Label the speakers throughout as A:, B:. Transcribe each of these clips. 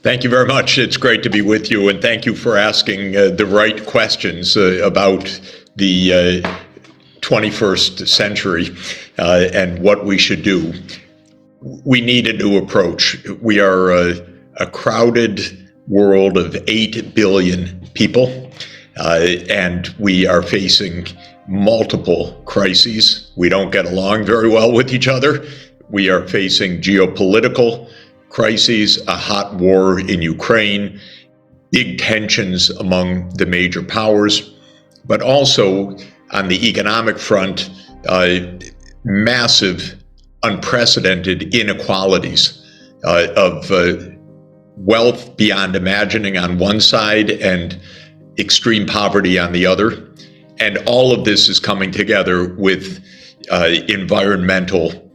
A: Thank you very much. It's great to be with you, and thank you for asking the right questions about the 21st century and what we should do. We need a new approach. We are a crowded world of 8 billion people, and we are facing multiple crises. We don't get along very well with each other. We are facing geopolitical crises, a hot war in Ukraine, big tensions among the major powers, but also on the economic front, massive, unprecedented inequalities of wealth beyond imagining on one side and extreme poverty on the other. And all of this is coming together with environmental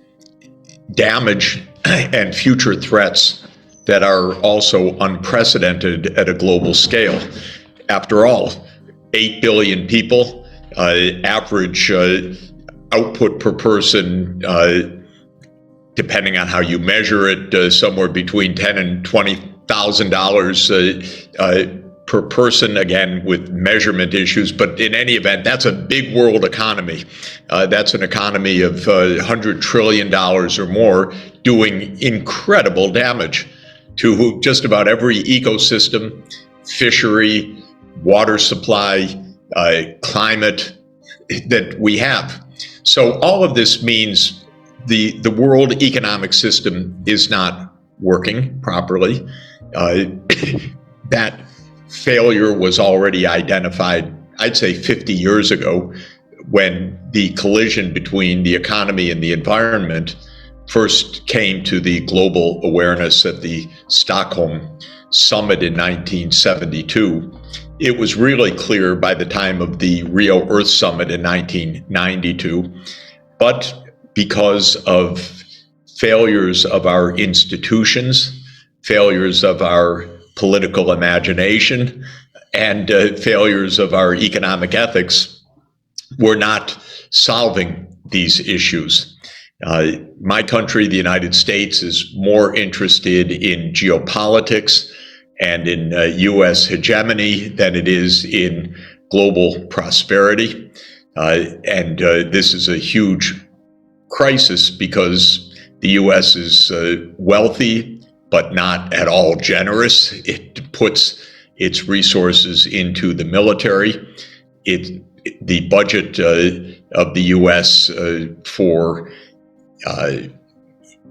A: damage and future threats that are also unprecedented at a global scale. After all, 8 billion people, average output per person, depending on how you measure it, somewhere between $10,000 and $20,000 per person, again, with measurement issues. But in any event, that's a big world economy. That's an economy of $100 trillion or more, doing incredible damage to just about every ecosystem, fishery, water supply, climate that we have. So all of this means the world economic system is not working properly. That failure was already identified, I'd say 50 years ago, when the collision between the economy and the environment first came to the global awareness at the Stockholm Summit in 1972. It was really clear by the time of the Rio Earth Summit in 1992, but because of failures of our institutions, failures of our political imagination, and failures of our economic ethics, we're not solving these issues. My country, the United States, is more interested in geopolitics and in U.S. hegemony than it is in global prosperity. And this is a huge crisis because the U.S. is wealthy, but not at all generous. It puts its resources into the military. The budget of the U.S. For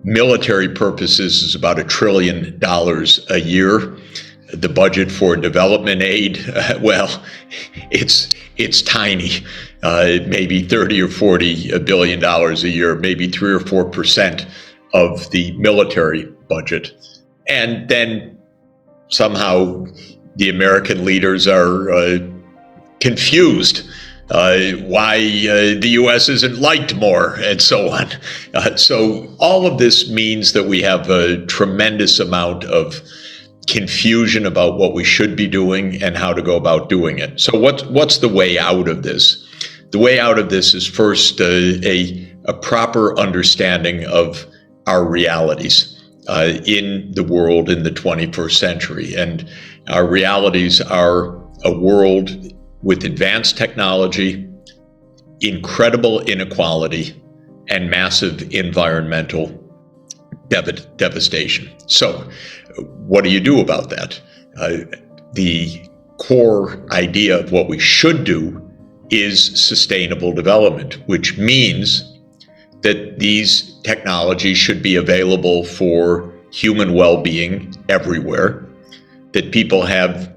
A: military purposes is about $1 trillion a year. The budget for development aid, well, it's tiny, maybe 30 or 40 billion dollars a year, maybe 3 or 4% of the military budget. And then somehow the American leaders are confused why the U.S. isn't liked more, and so on. So all of this means that we have a tremendous amount of confusion about what we should be doing and how to go about doing it. So what's the way out of this? The way out of this is first a proper understanding of our realities in the world in the 21st century. And our realities are a world with advanced technology, incredible inequality, and massive environmental devastation. So what do you do about that? The core idea of what we should do is sustainable development, which means that these technologies should be available for human well-being everywhere, that people have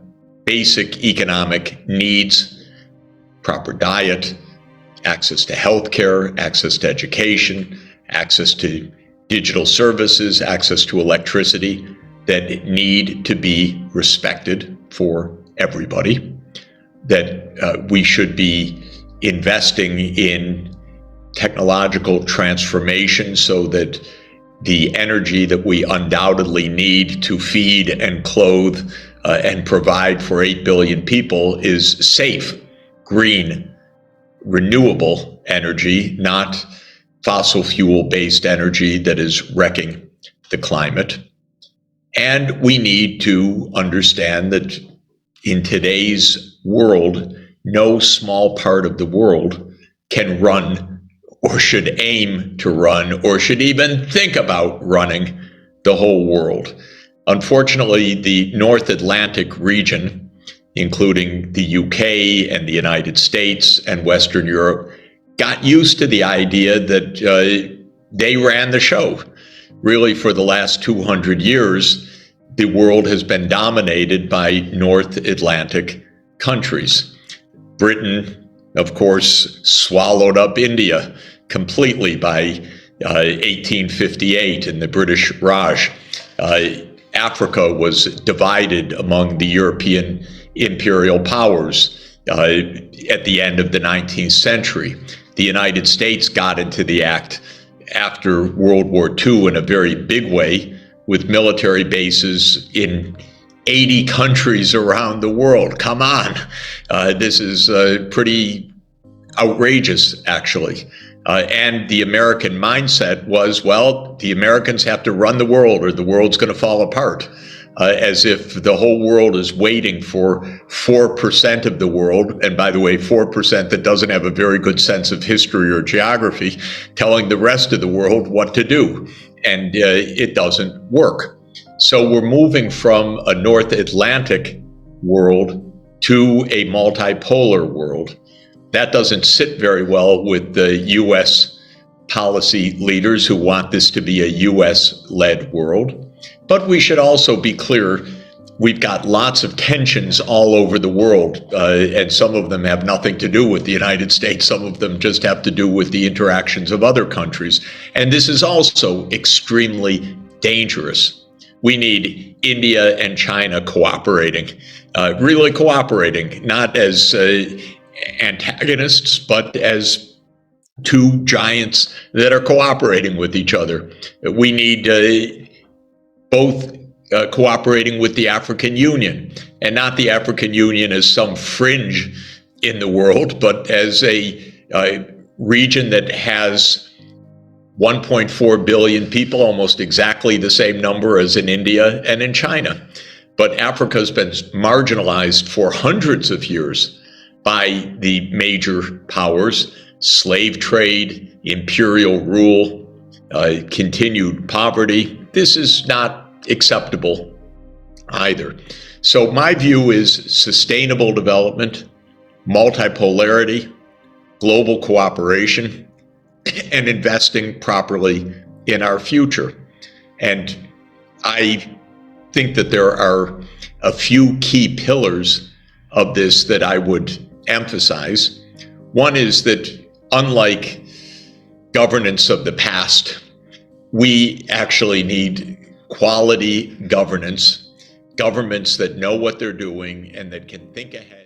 A: basic economic needs, proper diet, access to healthcare, access to education, access to digital services, access to electricity, that need to be respected for everybody, that we should be investing in technological transformation so that the energy that we undoubtedly need to feed and clothe and provide for 8 billion people is safe, green, renewable energy, not fossil fuel-based energy that is wrecking the climate. And we need to understand that in today's world, no small part of the world can run or should aim to run or should even think about running the whole world. Unfortunately, the North Atlantic region, including the UK and the United States and Western Europe, got used to the idea that they ran the show. Really, for the last 200 years, the world has been dominated by North Atlantic countries. Britain, of course, swallowed up India completely by 1858 in the British Raj. Africa was divided among the European imperial powers at the end of the 19th century. The United States got into the act after World War II in a very big way, with military bases in 80 countries around the world. Come on. This is pretty outrageous, actually. And the American mindset was, well, the Americans have to run the world or the world's going to fall apart. As if the whole world is waiting for 4% of the world, and by the way, 4% that doesn't have a very good sense of history or geography, telling the rest of the world what to do. And it doesn't work. So we're moving from a North Atlantic world to a multipolar world. That doesn't sit very well with the U.S. policy leaders who want this to be a U.S.-led world. But we should also be clear, we've got lots of tensions all over the world, and some of them have nothing to do with the United States. Some of them just have to do with the interactions of other countries. And this is also extremely dangerous. We need India and China cooperating, really cooperating, not as antagonists, but as two giants that are cooperating with each other. We need both cooperating with the African Union, and not the African Union as some fringe in the world, but as a region that has 1.4 billion people, almost exactly the same number as in India and in China. But Africa has been marginalized for hundreds of years by the major powers: slave trade, imperial rule, continued poverty. This is not acceptable either. So my view is sustainable development, multipolarity, global cooperation, and investing properly in our future. And I think that there are a few key pillars of this that I would emphasize. One is that, unlike governance of the past, we actually need quality governance, governments that know what they're doing and that can think ahead.